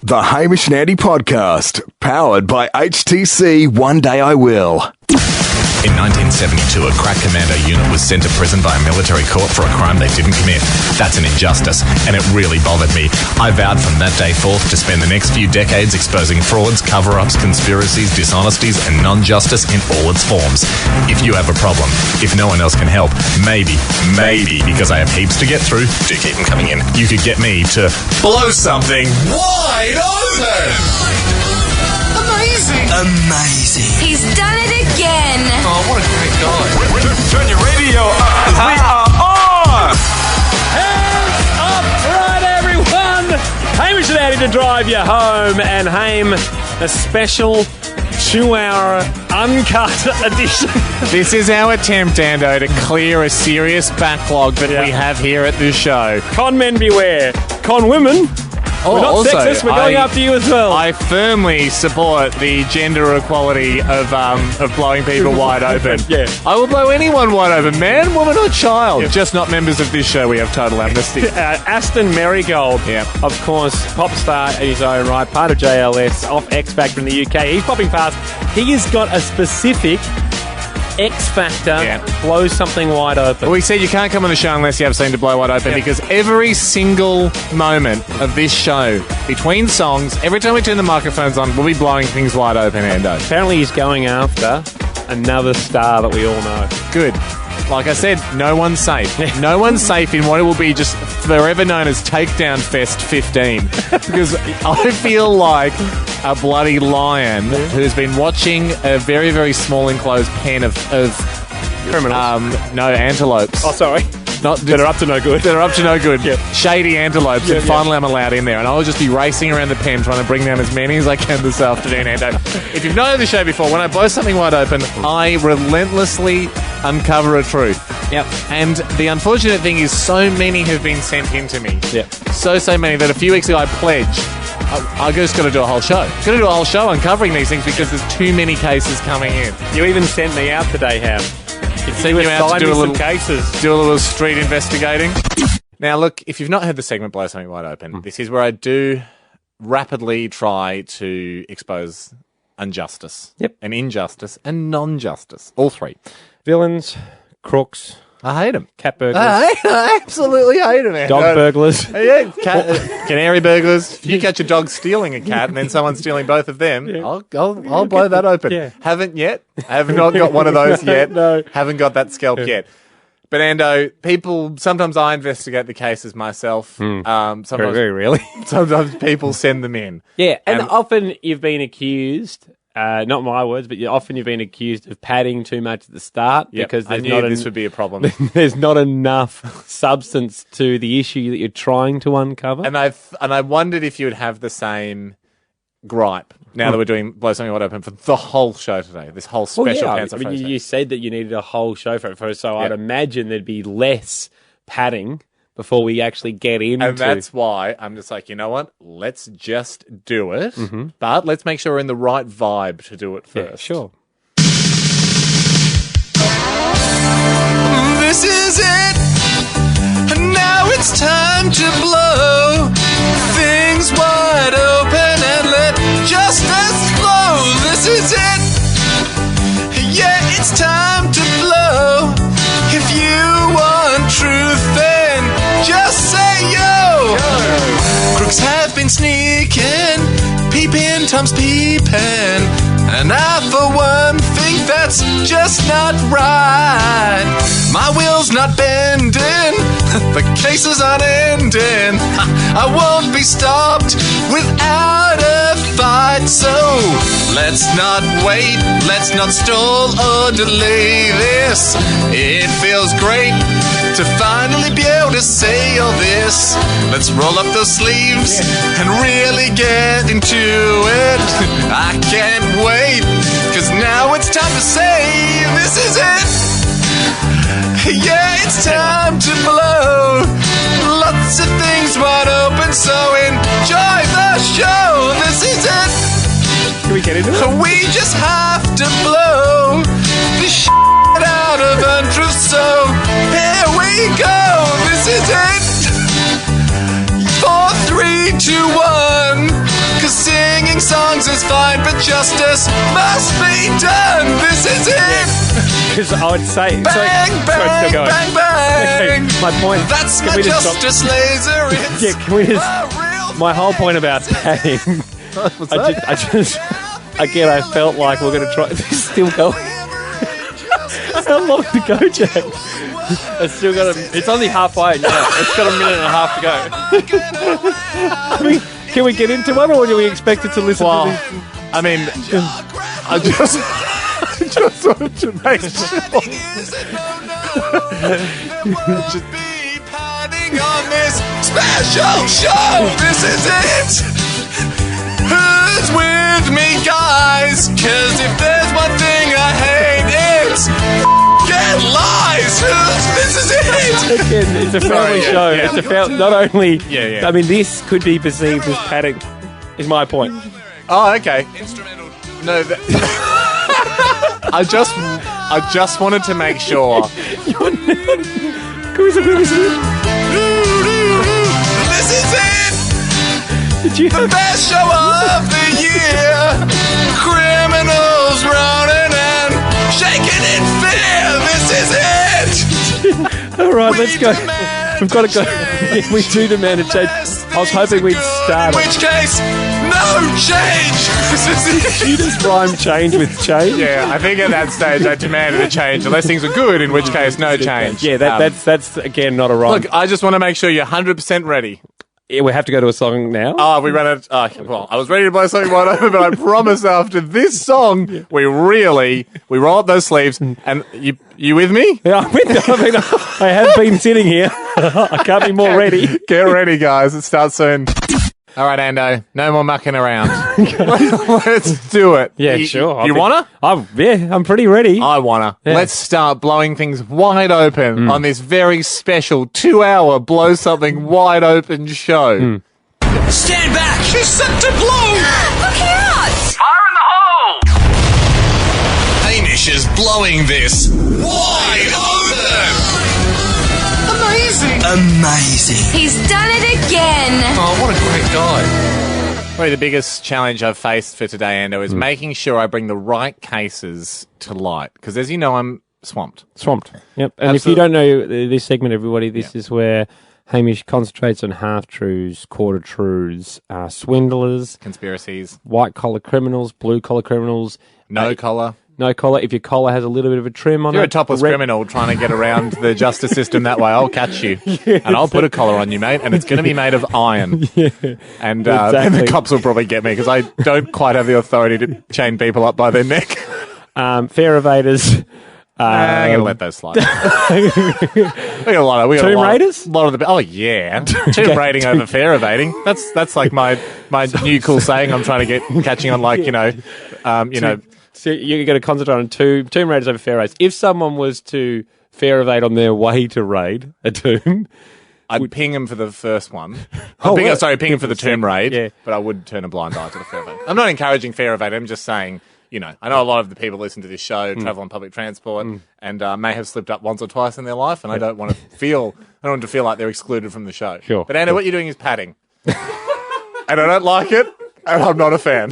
The Hamish and Andy Podcast, powered by HTC One Day I Will. In 1972, a crack commando unit was sent to prison by a military court for a crime they didn't commit. That's an injustice, and it really bothered me. I vowed from that day forth to spend the next few decades exposing frauds, cover-ups, conspiracies, dishonesties, and non-justice in all its forms. If you have a problem, if no one else can help, maybe, because I have heaps to get through, do keep them coming in, you could get me to blow something wide open! Amazing. He's done it again. Oh, what a great guy. Turn your radio up. We are on. Hands up, right, everyone. Hamish and Andy to drive you home, and Haim, a special 2-hour uncut edition. This is our attempt, Ando, to clear a serious backlog that we have here at this show. Con men beware. Con women. We're not sexist, we're going after you as well. I firmly support the gender equality of blowing people wide open. Yeah. I will blow anyone wide open, man, woman or child. Yep. Just not members of this show. We have total amnesty. Aston Merrygold, of course, pop star in his own right, part of JLS, off X Factor in the UK. He's popping past. He has got a specific X Factor, blows something wide open. Well, we said you can't come on the show unless you have something to blow wide open, because every single moment of this show, between songs, every time we turn the microphones on, we'll be blowing things wide open, Ando. Apparently he's going after another star that we all know. Good. Like I said, no one's safe. No one's safe in what it will be just forever known as Takedown Fest 15. Because I feel like a bloody lion who's been watching a very, very small enclosed pen of criminals. No, antelopes. Oh, sorry. That are up to no good. That are up to no good. Yep. Shady antelopes, and finally I'm allowed in there. And I'll just be racing around the pen trying to bring down as many as I can this afternoon, Ando. If you've known the show before, when I blow something wide open, I relentlessly uncover a truth. Yep. And the unfortunate thing is so many have been sent in to me. Yep. So many that a few weeks ago I pledged I just got to do a whole show. Got to do a whole show uncovering these things because there's too many cases coming in. You even sent me out today, Ham. Send you out to do a little cases. Do a little street investigating. Now, look, if you've not heard the segment Blow Something Wide Open, this is where I do rapidly try to expose injustice, and injustice, and non-justice. All three. Villains, crooks. I hate them. Cat burglars. I absolutely hate them, man. Dog burglars. Yeah, canary burglars. If you catch a dog stealing a cat and then someone stealing both of them, I'll blow that open. Yeah. Haven't yet. I have not got one of those yet. No. Haven't got that scalp yet. But Ando, sometimes I investigate the cases myself. Sometimes, very rarely. Sometimes people send them in. Yeah, and often you've been accused, not my words, but often you've been accused of padding too much at the start because I knew this would be a problem. There's not enough substance to the issue that you're trying to uncover. And I wondered if you would have the same gripe now that we're doing Blow Something Wide Open for the whole show today, this whole special Pants Off Thursday. You said that you needed a whole show for it, so I'd imagine there'd be less padding before we actually get into... And that's why I'm just like, you know what? Let's just do it, but let's make sure we're in the right vibe to do it first. Yeah, sure. This is it. And now it's time to blow things wide open and let justice flow. This is it. Yeah, it's time to blow. If you want truth, then just say yo. Crooks have been sneaking, peeping, Tom's peeping, and I for one think that's just not right. My will's not bending, the case is unending. I won't be stopped without a fight. So let's not wait, let's not stall or delay this. It feels great to finally be able to say all this. Let's roll up those sleeves and really get into it. I can't wait, 'cause now it's time to say this is it. Yeah, it's time to blow. Lots of things wide open, so enjoy the show. This is it. Can we get into it? We just have to blow the shit out of untruth, so here we go. This is it. 4, 3, 2, 1. things is fine, but justice must be done. This is it. Because I would say... Bang, bang, bang, bang. My point... That's can my we just stop- justice laser. It's Yeah, can we just... a real My whole point about padding... I just... Again, I felt like we're going to try... This is still going. How long to go, Jack? It's still got it's only halfway. Yeah, it's got a minute and a half to go. I mean, can we get into one, or do we expect it to listen Well, to this? I mean, I just wanted to make sure. Just be padding on this special show. This is it. Who's with me, guys? 'Cause if there's one thing I hate, it's get lies. This is it. Again, it's a family show. yeah. It's a not only... Yeah. I mean, this could be perceived as padding, is my point. Oh, okay. No, I just wanted to make sure. Can we see? This is it. Did you... The best show of the year. Criminals running and shaking in fear. This is it. All right, let's go. Demand We've got to go. Yeah, we do demand a change. I was hoping we'd start In it. which case, no change. This is it. You just rhyme change with change? Yeah, I think at that stage I demanded a change unless things were good, in which case no change. Yeah, that's again not a rhyme. Look, I just want to make sure you're 100% ready. Yeah, we have to go to a song now. Oh, we ran out. Well, I was ready to blow something wide open, but I promise after this song, we roll up those sleeves. And you with me? Yeah, I have been sitting here. I can't be more ready. Get ready, guys. It starts soon. All right, Ando. No more mucking around. Let's do it. Yeah, sure. You wanna? I'm pretty ready. I wanna. Yeah. Let's start blowing things wide open on this very special 2-hour blow something wide open show. Stand back. She's set to blow. Look out! Fire in the hole! Hamish is blowing this wide open. Amazing. He's done it again. Oh, what a great guy. Probably the biggest challenge I've faced for today, Ando, is making sure I bring the right cases to light. Because as you know, I'm swamped. Yep. And if you don't know this segment, everybody, this is where Hamish concentrates on half-truths, quarter-truths, swindlers, Conspiracies. white-collar criminals, blue-collar criminals. No collar. No collar. If your collar has a little bit of a trim on You're it. a topless criminal trying to get around the justice system that way. I'll catch you. And I'll put a collar on you, mate. And it's going to be made of iron. And Exactly. the cops will probably get me because I don't quite have the authority to chain people up by their neck. Fair evaders. I'm going to let those slide. We got a lot of Tomb Raiders? A lot of the. Oh yeah, tomb raiding over fair evading. That's like my new cool saying. I'm trying to catching on like So you're going to concentrate on tomb raiders over fair raids. If someone was to fair evade on their way to raid a tomb, I'd ping him for the first one. Oh, Ping well, him for the tomb raid. yeah. But I would turn a blind eye to the fair evade. I'm not encouraging fair evade. I'm just saying. I know a lot of the people listen to this show, travel on public transport, and may have slipped up once or twice in their life, and I don't want to feel like they're excluded from the show. Sure. But Anna, what you're doing is padding, and I don't like it, and I'm not a fan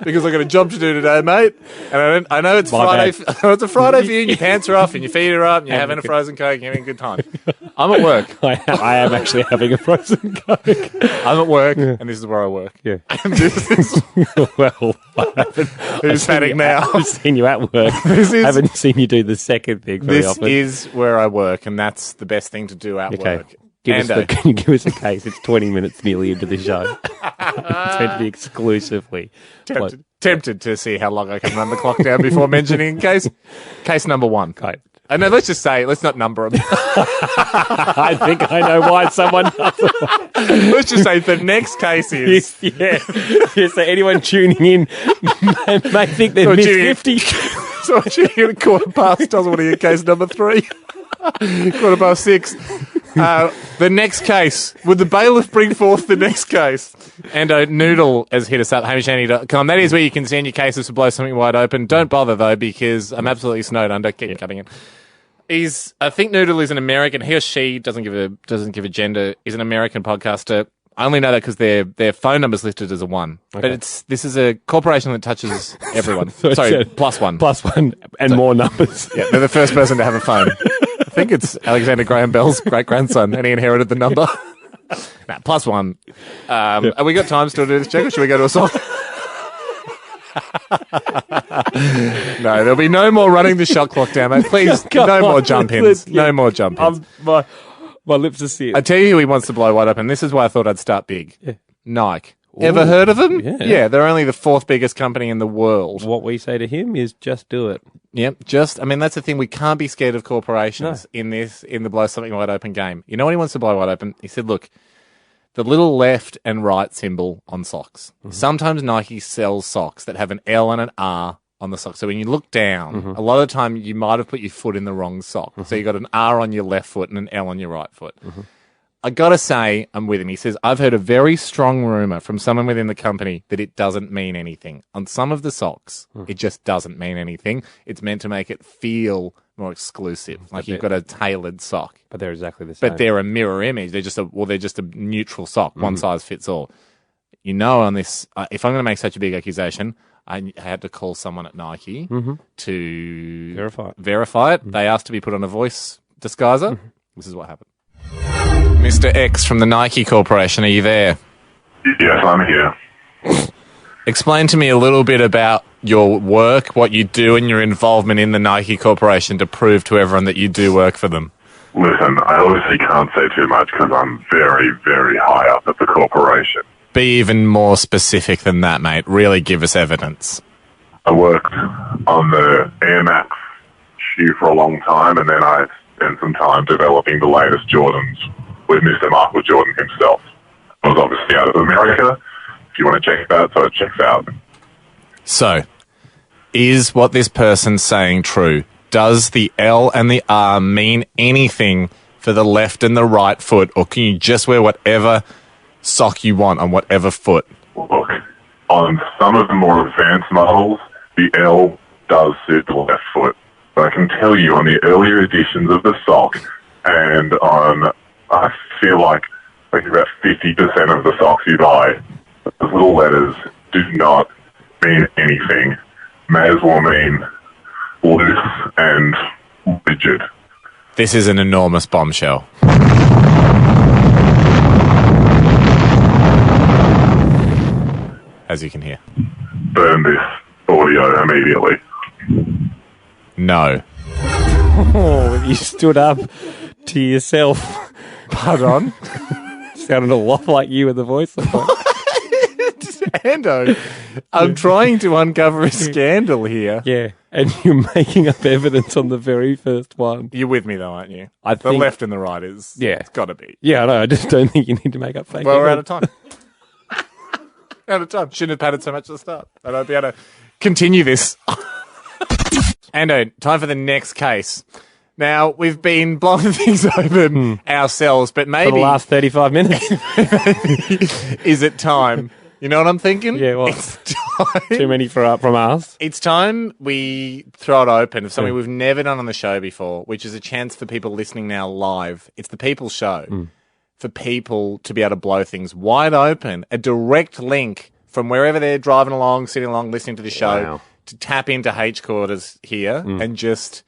because I've got a job to do today, mate. And I know it's Friday. I know it's a Friday for you, and your pants are off, and your feet are up, and you're having a frozen Coke, and you're having a good time. I'm at work. I am actually having a frozen Coke. I'm at work, and this is where I work. Yeah. And this is Well, I haven't. who's padding now. I've seen you at work. This is- I haven't seen you do the second thing very This often. is where I work, and that's the best thing to do at Okay. work. Can Ando. you give us a case? It's 20 minutes nearly into the show. It's meant to be exclusively. Tempted to see how long I can run the clock down before mentioning case number one. Okay. No, let's not number them. I think I know why someone does it. Let's just say the next case is. Yeah. So anyone tuning in may think they've So missed tuning in- 50. So I'm shooting at a quarter past doesn't want to get case number 3. Quarter past 6. The next case. Would the bailiff bring forth the next case? And Noodle has hit us up, HamishAndy.com. That is where you can send your cases to blow something wide open. Don't bother, though, because I'm absolutely snowed under. Keep cutting it. I think Noodle is an American. He or she doesn't give a gender. Is an American podcaster. I only know that because their phone number's listed as a 1. Okay. But this is a corporation that touches everyone. So Sorry, it's +1. +1 and more numbers. Yeah, they're the first person to have a phone. I think it's Alexander Graham Bell's great-grandson, and he inherited the number. Nah, +1. Have we got time still to do this check, or should we go to a song? No, there'll be no more running the shot clock down, mate. Please, no more jump-ins. No more jump-ins. My lips are seared. I tell you who he wants to blow wide open. This is why I thought I'd start big. Yeah. Nike. Ever heard of them? Yeah. They're only the 4th biggest company in the world. What we say to him is just do it. Yep, I mean, that's the thing. We can't be scared of corporations in the blow something wide open game. You know what he wants to blow wide open? He said, look, the little left and right symbol on socks. Mm-hmm. Sometimes Nike sells socks that have an L and an R on the sock. So when you look down, a lot of the time you might have put your foot in the wrong sock. So you got an R on your left foot and an L on your right foot. I got to say, I'm with him. He says, I've heard a very strong rumor from someone within the company that it doesn't mean anything. On some of the socks, it just doesn't mean anything. It's meant to make it feel more exclusive, like you've got a tailored sock. But they're exactly the same. But they're a mirror image. They're just a neutral sock. One size fits all. You know, on this, if I'm going to make such a big accusation, I had to call someone at Nike to verify it. They asked to be put on a voice disguiser. This is what happened. Mr. X from the Nike Corporation, are you there? Yes, I'm here. Explain to me a little bit about your work, what you do, and your involvement in the Nike Corporation to prove to everyone that you do work for them. Listen, I obviously can't say too much because I'm very, very high up at the corporation. Be even more specific than that, mate. Really give us evidence. I worked on the Air Max shoe for a long time, and then I spent some time developing the latest Jordans with Mr. Michael Jordan himself. I was obviously out of America. If you want to check that, so it checks out. So, is what this person's saying true? Does the L and the R mean anything for the left and the right foot, or can you just wear whatever sock you want on whatever foot? Look, on some of the more advanced models, the L does suit the left foot. But I can tell you on the earlier editions of the sock, and on, I feel like about 50% of the socks you buy, those little letters do not mean anything. May as well mean loose and rigid. This is an enormous bombshell. As you can hear. Burn this audio immediately. No. Oh, you stood up to yourself. Pardon? Sounded a lot like you in the voice. Ando, I'm trying to uncover a scandal here. Yeah, and you're making up evidence on the very first one. You're with me, though, aren't you? I the think, left and the right is. Yeah. It's got to be. Yeah, I know. I just don't think you need to make up fake Well, we're out evidence. of time. Out of time. Shouldn't have padded so much at the start. And I'd be able to continue this. Ando, time for the next case. Now, we've been blowing things open ourselves, but maybe... For the last 35 minutes. Is it time? You know what I'm thinking? Yeah, well, it's time. Too many from us. It's time we throw it open of something we've never done on the show before, which is a chance for people listening now live. It's the People's Show. For people to be able to blow things wide open. A direct link from wherever they're driving along, sitting along, listening to the show, to tap into H quarters here and just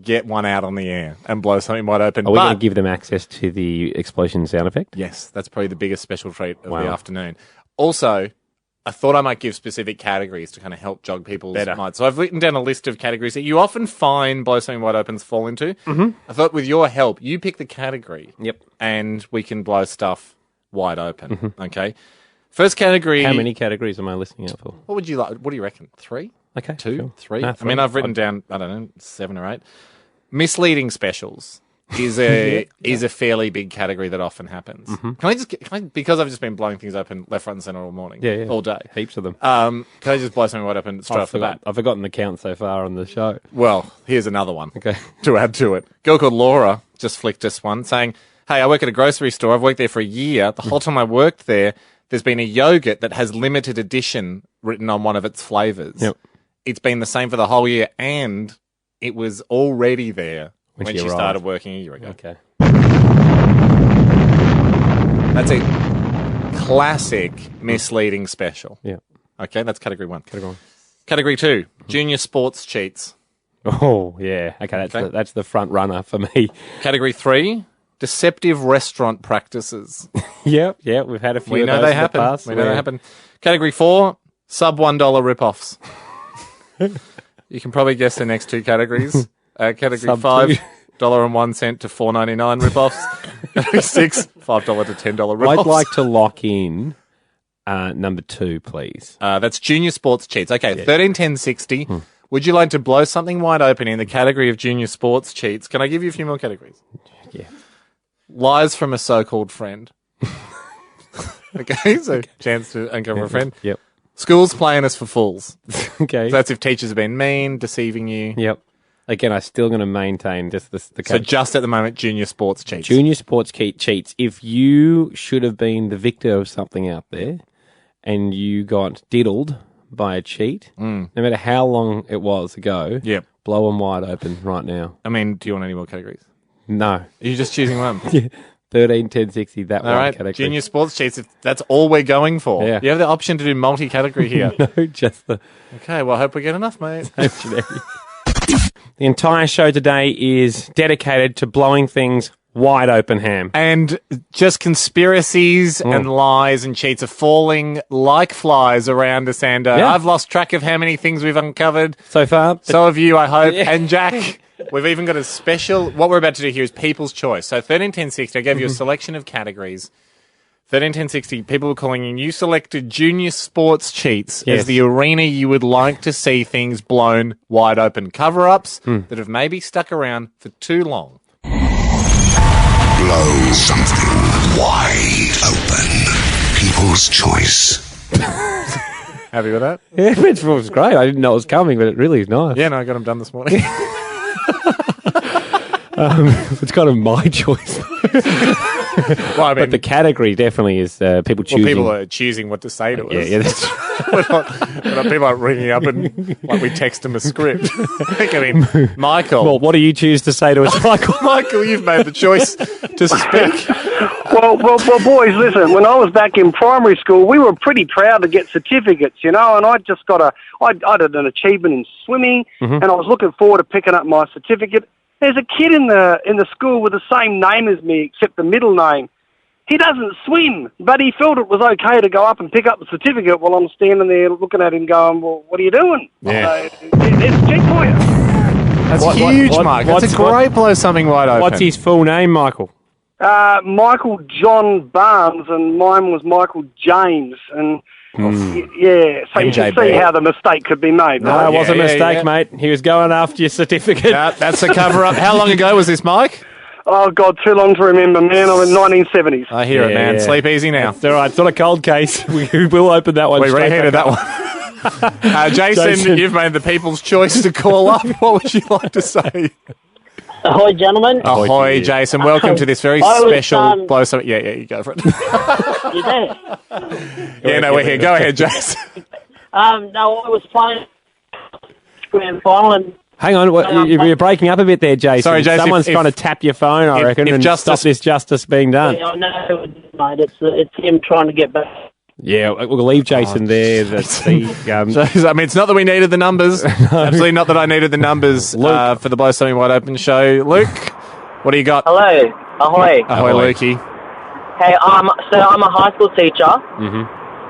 get one out on the air and blow something wide open. Are we going to give them access to the explosion sound effect? Yes, that's probably the biggest special treat of the afternoon. Also, I thought I might give specific categories to kind of help jog people's minds. So I've written down a list of categories that you often find blow something wide opens fall into. I thought with your help, you pick the category. Yep. And we can blow stuff wide open. Okay. First category. How many categories am I listening out for? What would you like? What do you reckon? 3? Okay. 2? Sure. 3? No, I mean, I've written down, I don't know, 7 or 8. Misleading specials is a fairly big category that often happens. Can I because I've just been blowing things open left, right, and centre all morning, all day, heaps of them. Can I just blow something wide open straight off the bat? I've forgotten the count so far on the show. Well, here's another one. Okay. To add to it, girl called Laura just flicked us one saying, "Hey, I work at a grocery store. I've worked there for a year. The whole time I worked there's been a yogurt that has limited edition written on one of its flavours. Yep. It's been the same for the whole year, and it was already there when she started working a year ago." Okay. That's a classic misleading special. Yeah. Okay, that's category 1. Category 2, junior sports cheats. Oh, yeah. Okay, that's the front runner for me. Category 3, deceptive restaurant practices. Yep, we've had a few We of know those they in happen. the past. We know they happen. Category 4, sub $1 rip-offs. You can probably guess the next two categories. Category Sub 5, two. $1.01 to $4.99 rip-offs. Category 6, $5 to $10 rip-offs. I'd like to lock in number 2, please. That's junior sports cheats. Okay, 13, 10, 60. Would you like to blow something wide open in the category of junior sports cheats? Can I give you a few more categories? Yeah. Lies from a so-called friend. Okay, so chance to uncover a friend. Yep. Schools playing us for fools. Okay. So that's if teachers have been mean, deceiving you. Yep. Again, I'm still going to maintain just the So just at the moment, junior sports cheats. junior sports cheats. If you should have been the victor of something out there and you got diddled by a cheat, no matter how long it was ago, Yep. blow them wide open right now. I mean, do you want any more categories? No. Are you just choosing one? 13, 10, 60, that All one right, category. junior sports cheats, if that's all we're going for. Yeah. You have the option to do multi-category here. No, just the Okay, well, I hope we get enough, mate. The entire show today is dedicated to blowing things wide open, Ham. And just conspiracies and lies and cheats are falling like flies around us, Ando. Yeah. I've lost track of how many things we've uncovered. So far. So have you, I hope. Yeah. And Jack, we've even got a special... What we're about to do here is People's Choice. So 13, 10, 60, I gave you a selection of categories. 13, 10, 60, people were calling in. You selected junior sports cheats as the arena you would like to see things blown wide open. Cover-ups that have maybe stuck around for too long. Blow something wide open. People's choice. Happy with that? Yeah, it was great. I didn't know it was coming, but it really is nice. Yeah, no, I got them done this morning. It's kind of my choice. Well, I mean, But the category definitely is people choosing. people are choosing what to say to us. Yeah, that's We're not people aren't ringing up and like we text them a script. I mean, Michael. Well, what do you choose to say to us, Michael? Michael, you've made the choice to speak. Well, boys, listen, when I was back in primary school, we were pretty proud to get certificates, and I just got I did an achievement in swimming, and I was looking forward to picking up my certificate. There's a kid in the school with the same name as me, except the middle name. He doesn't swim, but he felt it was okay to go up and pick up the certificate while I'm standing there looking at him going, well, what are you doing? Yeah. It's cheap for you. That's huge, Mike. That's a great blow something wide open. What's his full name, Michael? Michael John Barnes, and mine was Michael James, and yeah, so you can see how the mistake could be made. No, right? it was a mistake, mate. He was going after your certificate. That's a cover-up. How long ago was this, Mike? Oh, God, too long to remember, man. I'm in 1970s. I hear it, man. Sleep easy now. It's all right. It's not a cold case. We will open that one. We straight reheaded back that one. Jason, you've made the people's choice to call up. What would you like to say? Ahoy, gentlemen. Ahoy, Jason. Welcome to this very special blow something. Yeah, you go for it. You there? Yeah, no, we're here. Go ahead, Jason. No, I was playing grand final and... Hang on, you're breaking up a bit there, Jason. Sorry, Jason. Someone's trying to tap your phone, I reckon, and stop this justice being done. Yeah, I know, mate. It's him trying to get back. Yeah, we'll leave Jason there. That's I mean, it's not that we needed the numbers. Absolutely not that I needed the numbers for the Blow Something Wide Open show. Luke, what do you got? Hello. Ahoy. Ahoy, Lukey. Hey, so I'm a high school teacher,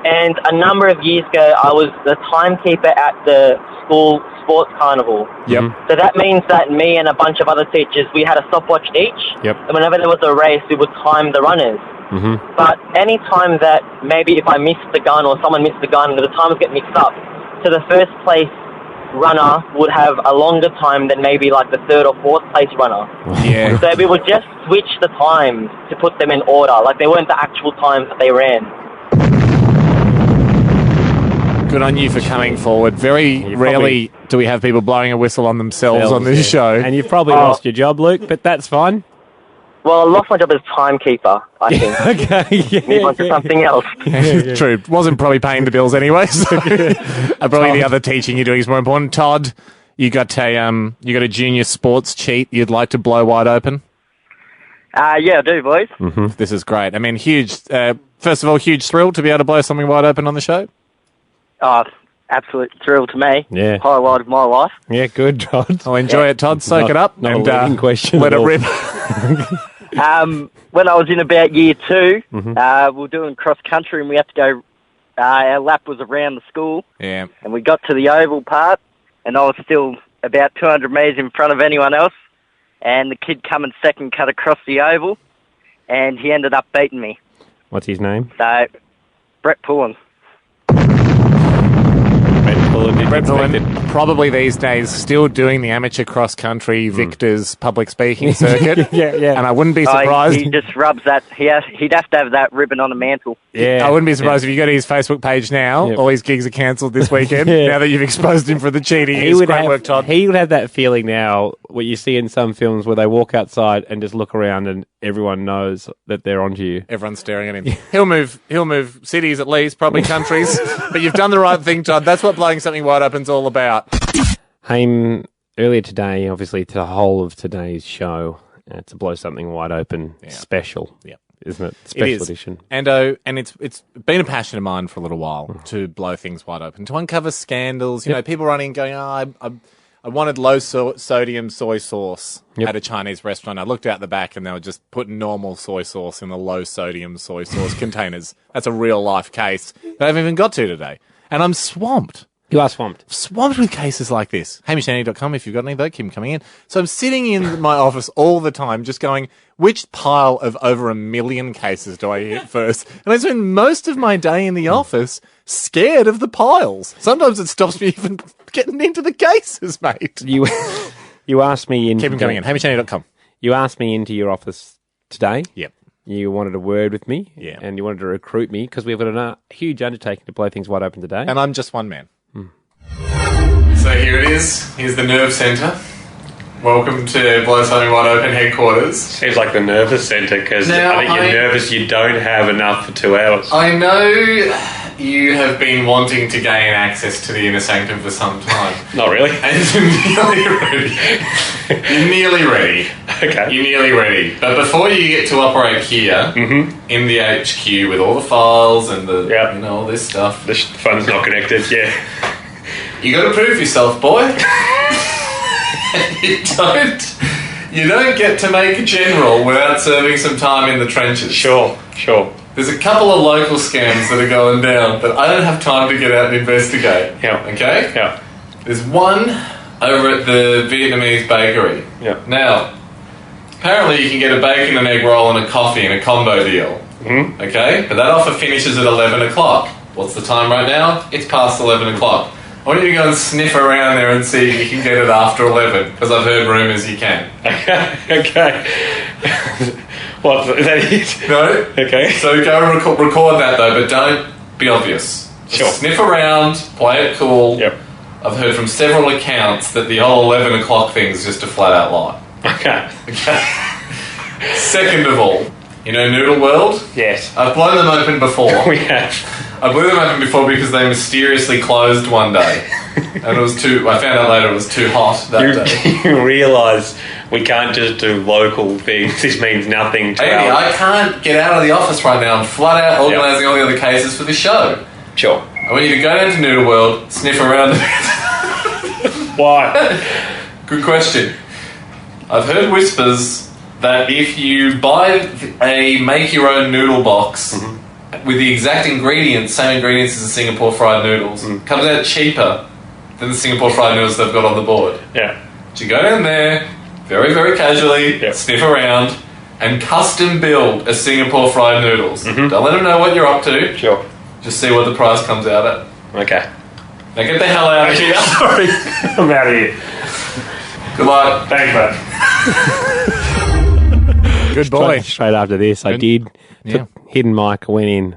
and a number of years ago, I was the timekeeper at the school sports carnival. Yep. So that means that me and a bunch of other teachers, we had a stopwatch each. Yep. And whenever there was a race, we would time the runners. But any time that maybe if I missed the gun or someone missed the gun, the timers get mixed up. So the first place runner would have a longer time than maybe like the third or fourth place runner. Yeah. So we would just switch the times to put them in order. Like they weren't the actual times that they ran. Good on you for coming forward. Very rarely do we have people blowing a whistle on themselves on this show. And you've probably lost your job, Luke, but that's fine. Well, I lost my job as timekeeper, I think. Okay, Move on to something else. True. Wasn't probably paying the bills anyway. So probably the other teaching you're doing is more important. Todd, you got a junior sports cheat you'd like to blow wide open? Yeah, I do, boys. This is great. I mean, huge. First of all, huge thrill to be able to blow something wide open on the show. Oh, absolute thrill to me. Yeah. Highlight of my life. Yeah, good, Todd. I'll enjoy it, Todd. Soak it up Not and a leading question let at it all. rip. When I was in about year 2, we were doing cross country and we had to go. Our lap was around the school, Yeah. and we got to the oval part, and I was still about 200 metres in front of anyone else, and the kid coming second cut across the oval, and he ended up beating me. What's his name? So, Brett Pullen. Brett Pullen, probably these days still doing the amateur cross country Victor's public speaking circuit. Yeah. And I wouldn't be surprised. He just rubs that. He'd have to have that ribbon on the mantle. Yeah. I wouldn't be surprised if you go to his Facebook page now. All his gigs are cancelled this weekend. Now that you've exposed him for the cheating. Great work, Todd. He would have that feeling now, what you see in some films where they walk outside and just look around and everyone knows that they're onto you. Everyone's staring at him. He'll move cities at least, probably countries. But you've done the right thing, Todd. That's what blowing something wide open's all about. Haim, earlier today, obviously to the whole of today's show, to blow something wide open special. Yep. Isn't it? Special It is. edition. Ando, and it's been a passion of mine for a little while to blow things wide open, to uncover scandals. You know, people running and going, I wanted low sodium soy sauce at a Chinese restaurant. I looked out the back and they were just putting normal soy sauce in the low sodium soy sauce containers. That's a real life case that I haven't even got to today. And I'm swamped. You are swamped. Swamped with cases like this. HamishAndy.com if you've got any, though, keep them coming in. So I'm sitting in my office all the time just going, which pile of over 1 million cases do I hit first? And I spend most of my day in the office scared of the piles. Sometimes it stops me even getting into the cases, mate. You asked me in. Keep them coming in. HamishAndy.com. You asked me into your office today. Yep. You wanted a word with me. Yeah. And you wanted to recruit me because we've got a huge undertaking to blow things wide open today. And I'm just one man. So here it is. Here's the nerve centre. Welcome to Blow Something Wide Open headquarters. Seems like the nervous centre because Now, I think you're nervous you don't have enough for 2 hours. I know you have been wanting to gain access to the inner sanctum for some time. Not really. And you're nearly ready. You're nearly ready. Okay. You're nearly ready. But before you get to operate here, in the HQ with all the files and the, you know, all this stuff. The phone's not connected, yeah. You got to prove yourself, boy. You don't get to make a general without serving some time in the trenches. Sure. There's a couple of local scams that are going down, but I don't have time to get out and investigate. Yeah. Okay? Yeah. There's one over at the Vietnamese bakery. Yeah. Now, apparently you can get a bacon and egg roll and a coffee in a combo deal. Mm-hmm. Okay? But that offer finishes at 11 o'clock. What's the time right now? It's past 11 o'clock. I want you to go and sniff around there and see if you can get it after 11, because I've heard rumours you can. Okay. What, is that it? No? Okay. So go and record that though, but don't be obvious. Just Sure. sniff around, play it cool. Yep. I've heard from several accounts that the whole 11 o'clock thing's just a flat out lie. Okay. Second of all, you know Noodle World? Yes. I've blown them open before. We have. I blew them open before because they mysteriously closed one day. And I found out later it was too hot that day. You realise we can't just do local things. This means nothing to Amy, I can't get out of the office right now. I'm flat out organising all the other cases for the show. Sure. I want you to go down to Noodle World, sniff around. Why? Good question. I've heard whispers that if you buy a make-your-own noodle box with the exact ingredients, same ingredients as the Singapore fried noodles, comes out cheaper than the Singapore fried noodles they've got on the board. Yeah. So you go down there, very, very casually, sniff around, and custom build a Singapore fried noodles. Don't let them know what you're up to. Sure. Just see what the price comes out at. Okay. Now get the hell out of here. Sorry. I'm out of here. Good luck. Thanks, bud. Good boy. Straight after this, I did. Took hidden mic, I went in.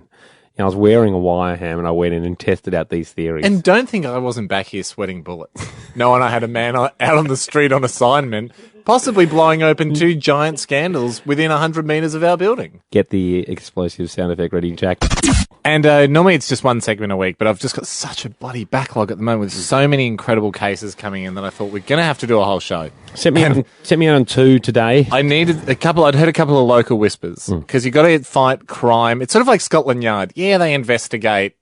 I was wearing a wire ham and I went in and tested out these theories. And don't think I wasn't back here sweating bullets. Knowing I had a man out on the street on assignment possibly blowing open 2 giant scandals within 100 metres of our building. Get the explosive sound effect ready, Jack. And normally it's just one segment a week, but I've just got such a bloody backlog at the moment with so many incredible cases coming in that I thought we're going to have to do a whole show. Set me out on 2 today. I needed a couple. I'd heard a couple of local whispers because you got to fight crime. It's sort of like Scotland Yard. Yeah, they investigate,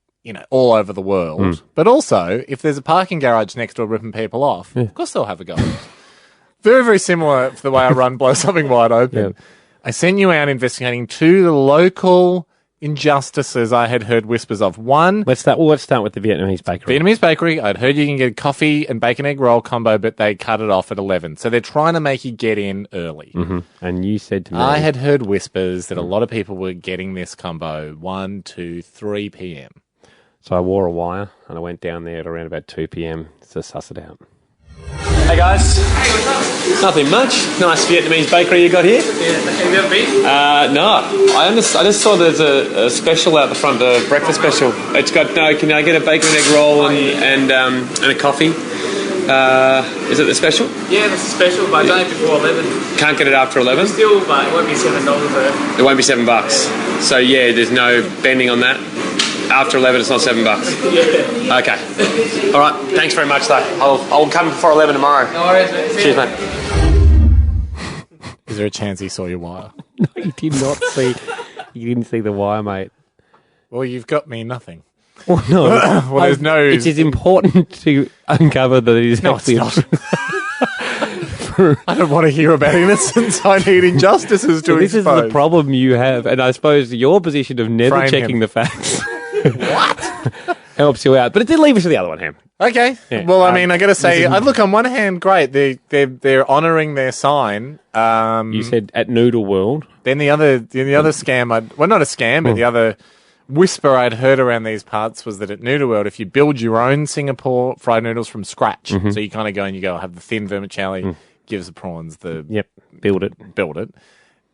all over the world. But also, if there's a parking garage next door ripping people off, of course they'll have a go. Very, very similar to the way I run Blow Something Wide Open. Yeah. I sent you out investigating 2 local injustices I had heard whispers of. One, let's start with the Vietnamese bakery. Vietnamese bakery. I'd heard you can get a coffee and bacon egg roll combo, but they cut it off at 11. So they're trying to make you get in early. Mm-hmm. And you said to me, I had heard whispers that a lot of people were getting this combo 1, 2, 3 p.m. So I wore a wire and I went down there at around about 2 p.m. to suss it out. Hey guys. Hey, what's up? Nothing much. Nice Vietnamese bakery you got here. Yeah, have you ever been? No. I just saw there's a special out the front, a breakfast special. It's got can I get a bacon and egg roll and a coffee? Is it the special? Yeah, that's a special, but don't before 11. Can't get it after 11? Still, but it won't be $7 though. It won't be $7. So yeah, there's no bending on that. After 11, it's not $7. Yeah. Okay. All right. Thanks very much, though. I'll come before 11 tomorrow. No worries, mate. Cheers, mate. Is there a chance he saw your wire? No, he did not see. He didn't see the wire, mate. Well, you've got me nothing. Well, no. Well, there's no. It is important to uncover that it is No, it's not. I don't want to hear about innocence. I need injustices to This expose. is the problem you have, and I suppose your position of never Frame checking him. the facts helps you out. But it did leave us to the other one, Ham. Okay. Yeah. Well, I mean, I got to say, this is- look, on one hand, great. They're honouring their sign. You said at Noodle World. Then the other scam, not a scam, but the other whisper I'd heard around these parts was that at Noodle World, if you build your own Singapore fried noodles from scratch, so you kind of go and you go have the thin vermicelli, give us the prawns, build it.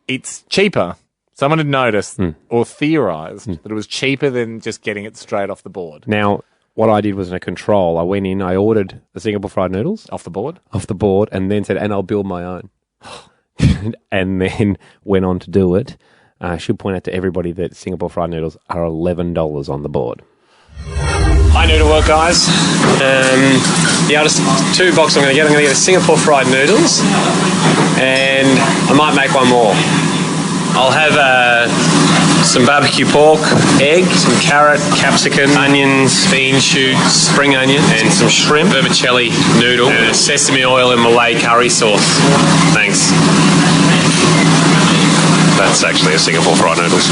It's cheaper. Someone had noticed or theorised that it was cheaper than just getting it straight off the board. Now, what I did was in a control. I went in, I ordered the Singapore fried noodles. Off the board, and then said, and I'll build my own. And then went on to do it. I should point out to everybody that Singapore fried noodles are $11 on the board. Hi, Noodle World guys. Just 2 boxes I'm going to get. I'm going to get a Singapore fried noodles, and I might make one more. I'll have some barbecue pork, egg, some carrot, capsicum, onions, bean shoots, spring onion, and some shrimp, vermicelli noodle, and a sesame oil and Malay curry sauce. Thanks. That's actually a Singapore fried noodles.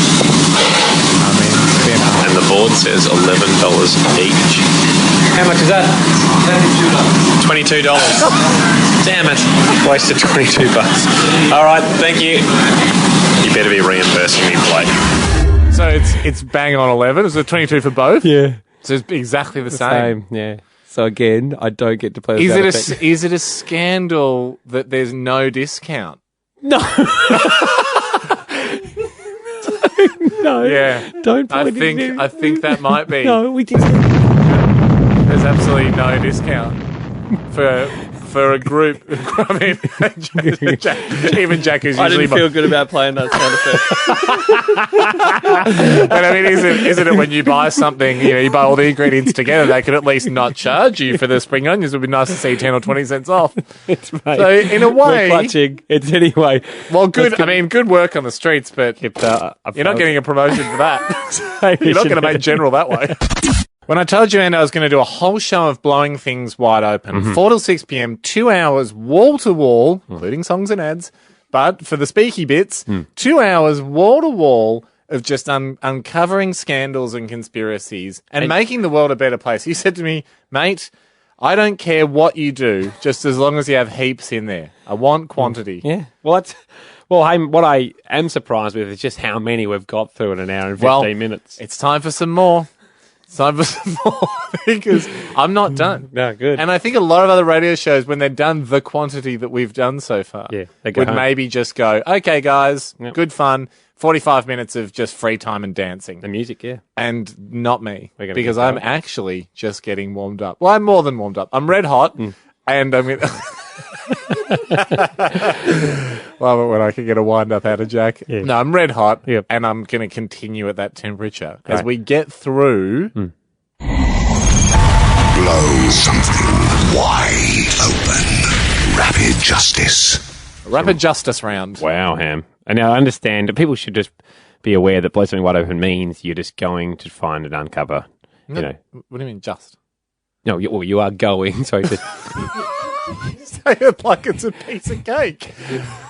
And the board says $11 each. How much is that? $22. Damn it. Wasted $22. All right, thank you. You better be reimbursing me, Blake. So it's bang on 11. Is it 22 for both? Yeah. So it's exactly the same. Yeah. So again, I don't get to play the sound effect. Is it a scandal that there's no discount? No. No. Yeah. Don't I point it in. think that might be. No, we didn't. There's absolutely no discount for a group. I mean, even Jack is I usually. didn't feel good about playing that sound effect. But I mean, isn't it when you buy something, you buy all the ingredients together, they could at least not charge you for the spring onions? It would be nice to see 10 or 20 cents off. It's right. So in a way, we're clutching. It's anyway. Well, good. I mean, good work on the streets, but you're not getting a promotion for that. You're not going to make general that way. When I told you, Ando, I was going to do a whole show of blowing things wide open, 4 till 6 p.m, 2 hours wall to wall, including songs and ads, but for the speaky bits, 2 hours wall to wall of just uncovering scandals and conspiracies and making the world a better place. You said to me, mate, I don't care what you do, just as long as you have heaps in there. I want quantity. Yeah. Well, what I am surprised with is just how many we've got through in an hour and 15 minutes. It's time for some more. Because I'm not done. No, good. And I think a lot of other radio shows, when they're done the quantity that we've done so far, they go would home. maybe just go, okay, guys, good fun, 45 minutes of just free time and dancing. The music, yeah. And not me, because get I'm going. actually just getting warmed up. Well, I'm more than warmed up. I'm red hot, and I'm going Love it when I can get a wind up out of Jack. Yeah. No, I'm red hot, Yep. and I'm going to continue at that temperature as Right. we get through. Blow something wide open. Rapid justice. Rapid justice round. Wow, Ham. And now I understand that people should just be aware that blow something wide open means you're just going to find and uncover. No, You know. what do you mean just? No, you are going. Sorry, just Say it like it's a piece of cake.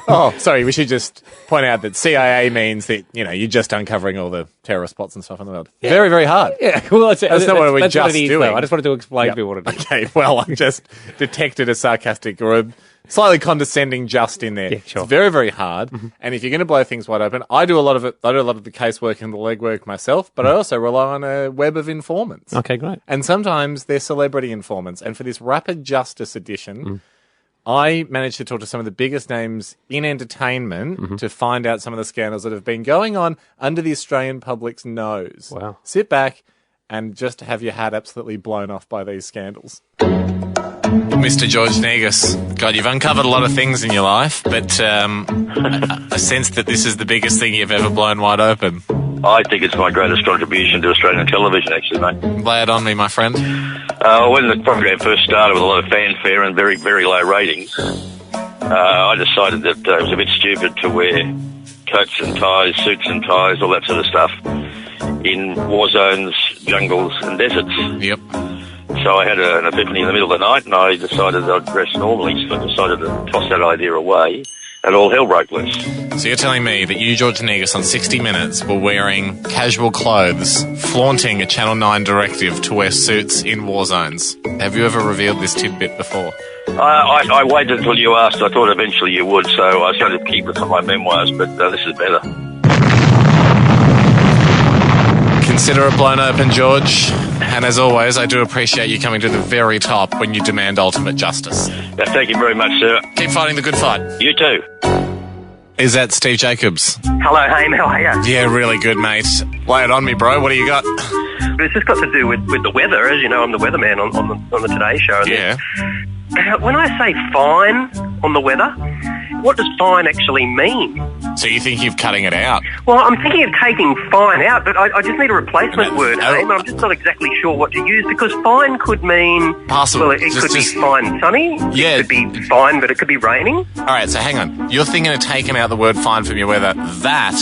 Oh, sorry. We should just point out that CIA means that you're just uncovering all the terror spots and stuff in the world. Yeah. Very, very hard. yeah. Well, that's not what we're just it is, doing. though. I just wanted to explain to people what it is. Okay. Well, I just detected a sarcastic or a slightly condescending just in there. Yeah, sure. It's very, very hard. And if you're going to blow things wide open, I do a lot of it. I do a lot of the casework and the legwork myself, but I also rely on a web of informants. Okay, great. And sometimes they're celebrity informants. And for this Rapid Justice edition, I managed to talk to some of the biggest names in entertainment to find out some of the scandals that have been going on under the Australian public's nose. Wow. Sit back and just have your hat absolutely blown off by these scandals. Mr. George Negus, God, you've uncovered a lot of things in your life, but I sense that this is the biggest thing you've ever blown wide open. I think it's my greatest contribution to Australian television, actually, mate. Lay it on me, my friend. When the program first started with a lot of fanfare and very, very low ratings, I decided that it was a bit stupid to wear coats and ties, suits and ties, all that sort of stuff in war zones, jungles and deserts. Yep. So I had an epiphany in the middle of the night, and I decided I'd dress normally, so I decided to toss that idea away, and all hell broke loose. So you're telling me that you, George Negus, on 60 Minutes were wearing casual clothes, flaunting a Channel 9 directive to wear suits in war zones. Have you ever revealed this tidbit before? I waited until you asked. I thought eventually you would, so I was going to keep it for my memoirs, but this is better. Consider it blown open, George. And as always, I do appreciate you coming to the very top when you demand ultimate justice. Thank you very much, sir. Keep fighting the good fight. You too. Is that Steve Jacobs? Hello, Haim, how are you? Yeah, really good, mate. Lay it on me, bro. What do you got? It's just got to do with the weather. As you know, I'm the weatherman on the Today Show. Yeah. When I say fine on the weather, what does fine actually mean? So you think you're cutting it out? Well, I'm thinking of taking fine out, but I just need a replacement word, Haim. I'm just not exactly sure what to use, because fine could mean... Possible. Well, it could be fine sunny. Yeah. It could be fine, but it could be raining. All right, so hang on. You're thinking of taking out the word fine from your weather. That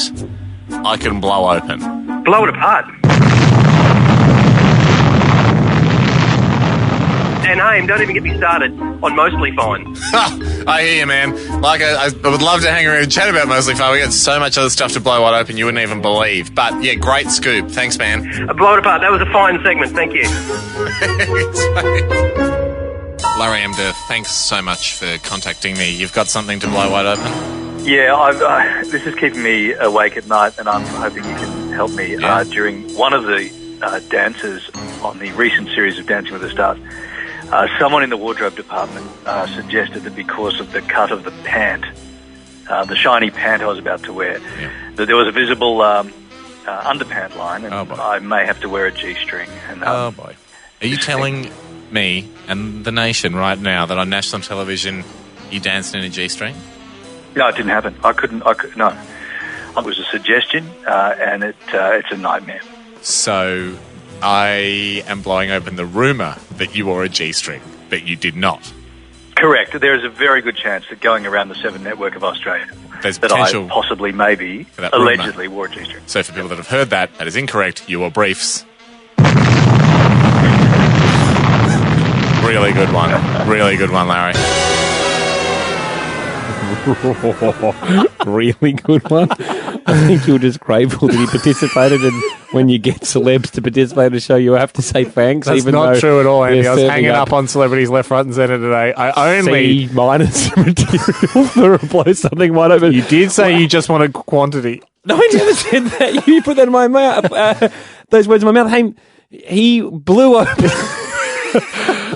I can blow open. Blow it apart. And Haim, don't even get me started on Mostly Fine. I hear you, man. Like, I would love to hang around and chat about Mostly Fine. We got so much other stuff to blow wide open you wouldn't even believe. But, yeah, great scoop. Thanks, man. Blow it apart. That was a fine segment. Thank you. Larry Amder, thanks so much for contacting me. You've got something to blow wide open? Yeah, this is keeping me awake at night, and I'm hoping you can help me. Yeah. During one of the dances on the recent series of Dancing with the Stars, someone in the wardrobe department suggested that because of the cut of the pant, the shiny pant I was about to wear, that there was a visible underpant line, and I may have to wear a G-string. And, oh, boy. Are you telling me and the nation right now that on national television you danced in a G-string? No, it didn't happen. I couldn't, no. It was a suggestion, and it's a nightmare. So I am blowing open the rumour that you wore a G-string, but you did not. Correct. There is a very good chance that going around the 7 network of Australia There's that potential I possibly, maybe, for that allegedly wore a G-string. So for people that have heard that, that is incorrect. You wore briefs. Really good one. Really good one, Larry. Really good one. I think you were just grateful that he participated, and when you get celebs to participate in a show, you have to say thanks. That's even not though true at all, Andy. I was they're hanging serving up on celebrities left, right, and centre today. I only C- material for a blow something wide open. You did say you just wanted quantity. No, I never said that. You put that in my mouth. Those words in my mouth. Hey, he blew open.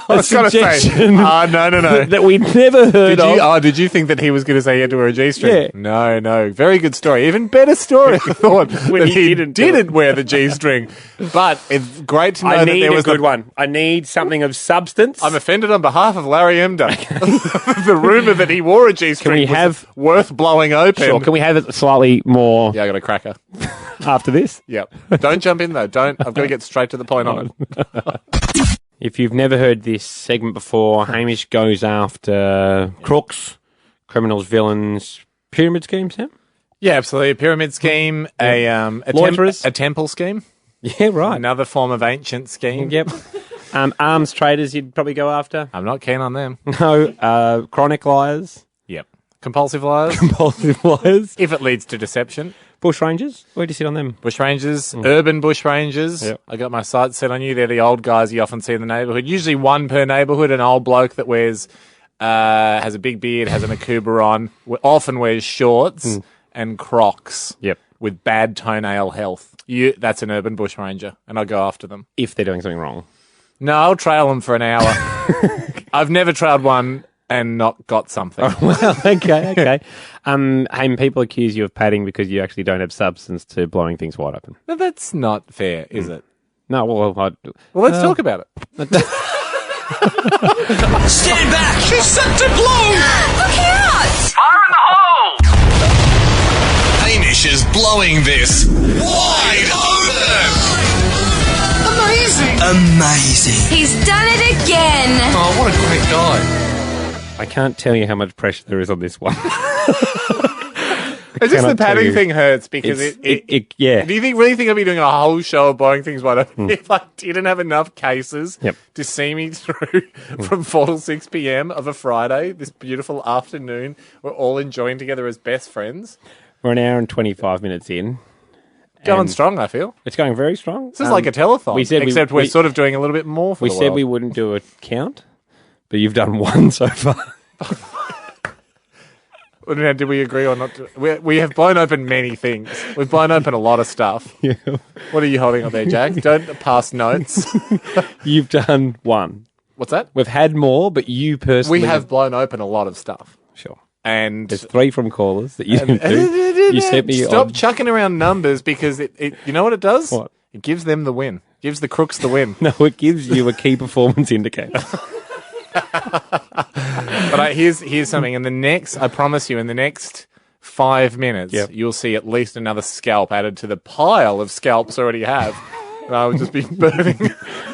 I was going to say, suggestion no. that we never heard of. Did you think that he was going to say he had to wear a G-string? Yeah. No. Very good story. Even better story, I thought, When that he he didn't wear the G-string. But it's great to know I that need there a was good one. I need something of substance. I'm offended on behalf of Larry Ando. The rumour that he wore a G-string was worth blowing open. Sure, can we have it slightly more Yeah, I got a cracker. after this? Yep. Don't jump in, though. I've got to get straight to the point on it. If you've never heard this segment before, Hamish goes after crooks, criminals, villains, pyramid schemes, yeah? Yeah, absolutely. A pyramid scheme, Loiterers. a temple scheme. Yeah, right. Another form of ancient scheme. Yep. Arms traders you'd probably go after. I'm not keen on them. No. Chronic liars. Yep. Compulsive liars. Compulsive liars. If it leads to deception. Bushrangers. Where do you sit on them? Bushrangers, urban bushrangers. Yep. I got my sights set on you. They're the old guys you often see in the neighbourhood. Usually one per neighbourhood. An old bloke that wears, has a big beard, has an akuba on, often wears shorts and Crocs. Yep. With bad toenail health. That's an urban bushranger, and I'll go after them. If they're doing something wrong. No, I'll trail them for an hour. I've never trailed one and not got something. Oh, well, okay. Hey, people accuse you of padding because you actually don't have substance to blowing things wide open. No, that's not fair, is it? No, well, let's talk about it. Stand back! She's set to blow! Look out! Fire in the hole! Hamish is blowing this wide open. Amazing. He's done it again. Oh, what a great guy. I can't tell you how much pressure there is on this one. It's just the padding thing hurts because yeah. Do you really think I'd be doing a whole show of blowing things wide open if I didn't have enough cases to see me through from 4 till 6 p.m. of a Friday, this beautiful afternoon, we're all enjoying together as best friends? We're an hour and 25 minutes in. Going strong, I feel. It's going very strong. This is like a telethon, except we're sort of doing a little bit more for the world. We said we wouldn't do a count, but you've done one so far. Now, did we agree or not? We have blown open many things. We've blown open a lot of stuff. Yeah. What are you holding up there, Jack? Don't pass notes. You've done one. What's that? We've had more, but you personally... We have blown open a lot of stuff. Sure. And there's 3 from callers that you didn't do. You sent me Stop chucking around numbers because it you know what it does? What? It gives them the win. Gives the crooks the win. No, it gives you a key performance indicator. But here's something. I promise you, in the next 5 minutes, you'll see at least another scalp added to the pile of scalps I already have. And I will just be burning.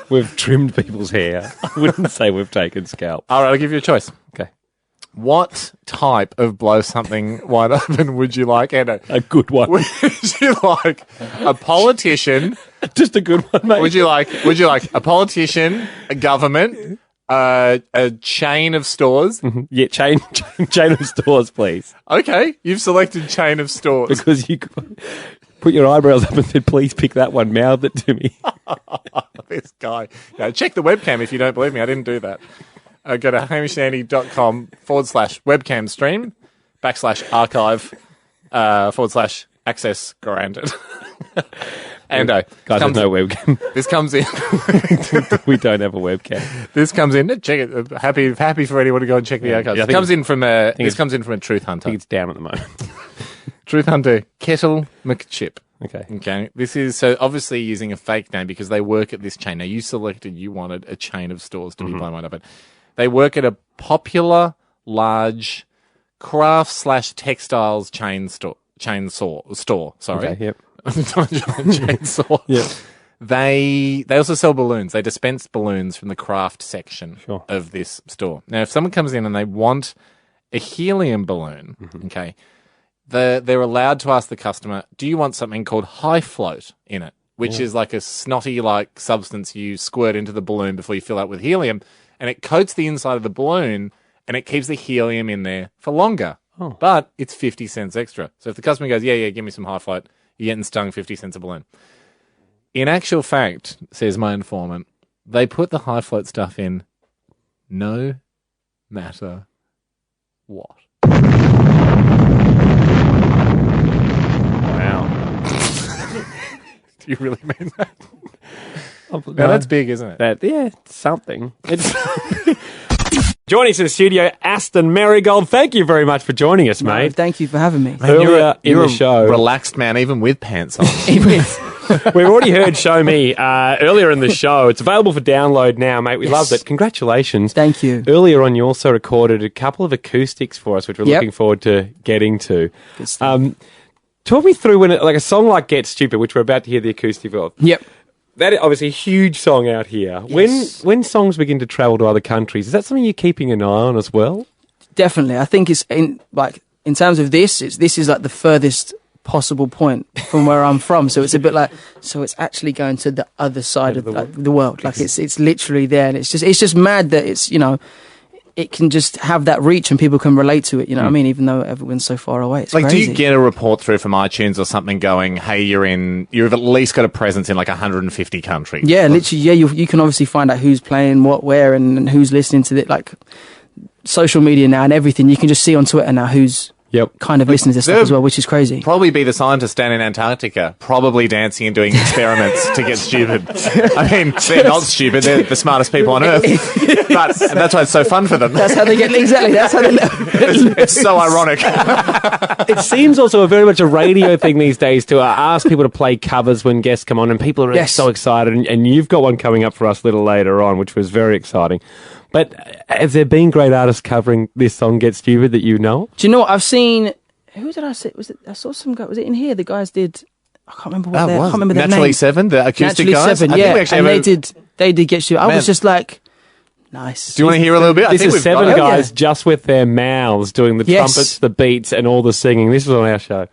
We've trimmed people's hair. I wouldn't say we've taken scalp. All right, I'll give you a choice. Okay. What type of blow something wide open would you like, Ando? A good one. Would you like a politician? Just a good one, mate. Would you like a politician, a government, a chain of stores? Mm-hmm. Yeah, chain of stores, please. Okay, you've selected chain of stores. Because you put your eyebrows up and said, please pick that one, mouthed it to me. This guy. Now, check the webcam if you don't believe me. I didn't do that. Go to hamishandy.com/webcam stream /archive /access granted. Ando. Guys, there's no webcam. This comes in. We don't have a webcam. This comes in. Check it. Happy for anyone to go and check the archives. Yeah, This comes in from a truth hunter. I think it's down at the moment. Truth hunter Kettle McChip. Okay. This is so obviously using a fake name because they work at this chain. Now you wanted a chain of stores to be blown wide open. They work at a popular, large craft/textiles chainsaw store. Sorry. Okay, yep. Chainsaw. Yep. They also sell balloons. They dispense balloons from the craft section of this store. Now, if someone comes in and they want a helium balloon, okay, they're allowed to ask the customer, do you want something called high float in it, which is like a snotty substance you squirt into the balloon before you fill it with helium, and it coats the inside of the balloon and it keeps the helium in there for longer. Oh. But it's 50 cents extra. So if the customer goes, yeah, give me some high float, you're getting stung 50 cents a balloon. In actual fact, says my informant, they put the high float stuff in no matter what. Wow. Do you really mean that? Now that's big, isn't it? It's something. It's joining us in the studio, Aston Merrygold. Thank you very much for joining us, mate. No, thank you for having me. Earlier in the show, relaxed man, even with pants on. we've already heard "Show Me" earlier in the show. It's available for download now, mate. We loved it. Congratulations. Thank you. Earlier on, you also recorded a couple of acoustics for us, which we're looking forward to getting to. Good stuff. Talk me through when, like a song like "Get Stupid," which we're about to hear the acoustic of. Yep. That is obviously a huge song out here. Yes. When songs begin to travel to other countries, is that something you're keeping an eye on as well? Definitely. I think it's in terms of this is like the furthest possible point from where I'm from. So it's a bit like, so it's actually going to the other side of the world. Like it's literally there, and it's just mad that it's, you know, it can just have that reach and people can relate to it, you know what I mean, even though everyone's so far away. It's like, crazy. do you get a report through from iTunes or something going, hey, you've at least got a presence in like 150 countries? Yeah, literally, yeah, you can obviously find out who's playing what, where, and who's listening to it, like social media now and everything. You can just see on Twitter now who's kind of listening to stuff as well, which is crazy. Probably be the scientist down in Antarctica, probably dancing and doing experiments to get stupid. I mean, they're not stupid, they're the smartest people on Earth. But that's why it's so fun for them. That's how they get, exactly, that's how they it's so ironic. It seems also very much a radio thing these days to ask people to play covers when guests come on, and people are so excited, and you've got one coming up for us a little later on, which was very exciting. But has there been great artists covering this song, Get Stupid, that you know? Do you know what I've seen? Who did I see? I saw some guy. Was it in here? The guys did. I can't remember what. I can't remember their Naturally name. 7, the acoustic Naturally guys. 7, yeah. And they did Get Stupid. I was just like, nice. Do you want to hear a little bit? This is 7 guys just with their mouths doing the trumpets, the beats, and all the singing. This was on our show.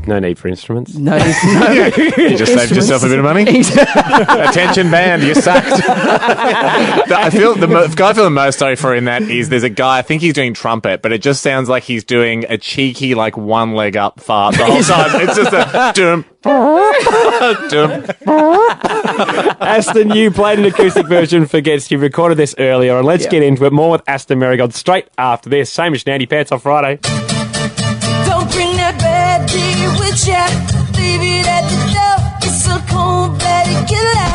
No need for instruments. No. You just saved yourself a bit of money. Attention band, you sucked. I feel the guy I feel the most sorry for in that is there's a guy, I think he's doing trumpet, but it just sounds like he's doing a cheeky, like, one leg up fart the whole time. It's just a dum. Aston, you played an acoustic version for Get Stupid. You recorded this earlier, and let's get into it. More with Aston Merrygold straight after this. Hamish and Andy, Pants Off Friday. Don't bring that bad day with ya. Leave it at the door. It's so cold, better get out.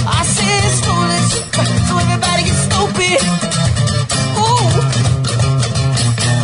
I say it's foolish, so everybody gets stupid.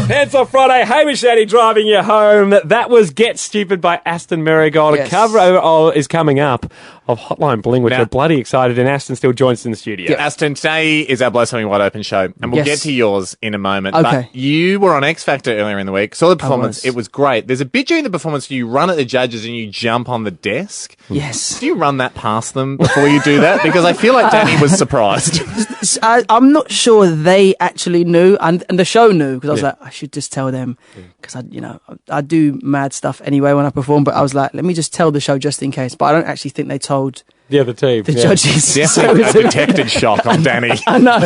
Pants Off Friday, Hamish and Andy driving you home. That was Get Stupid by Aston Merrygold. Yes. A cover is coming up of Hotline Bling, which we're bloody excited, and Aston still joins us in the studio. Yeah. Aston, today is our Blow Something Wide Open show, and we'll get to yours in a moment. Okay. But you were on X Factor earlier in the week, saw the performance, it was great. There's a bit during the performance where you run at the judges and you jump on the desk. Yes. Do you run that past them before you do that? Because I feel like Danny was surprised. I'm not sure they actually knew, and the show knew, because I was like, I should just tell them, because I do mad stuff anyway when I perform, but I was like, let me just tell the show just in case. But I don't actually think they told the other team, the judges. Definitely a detected shock on Danny. I know.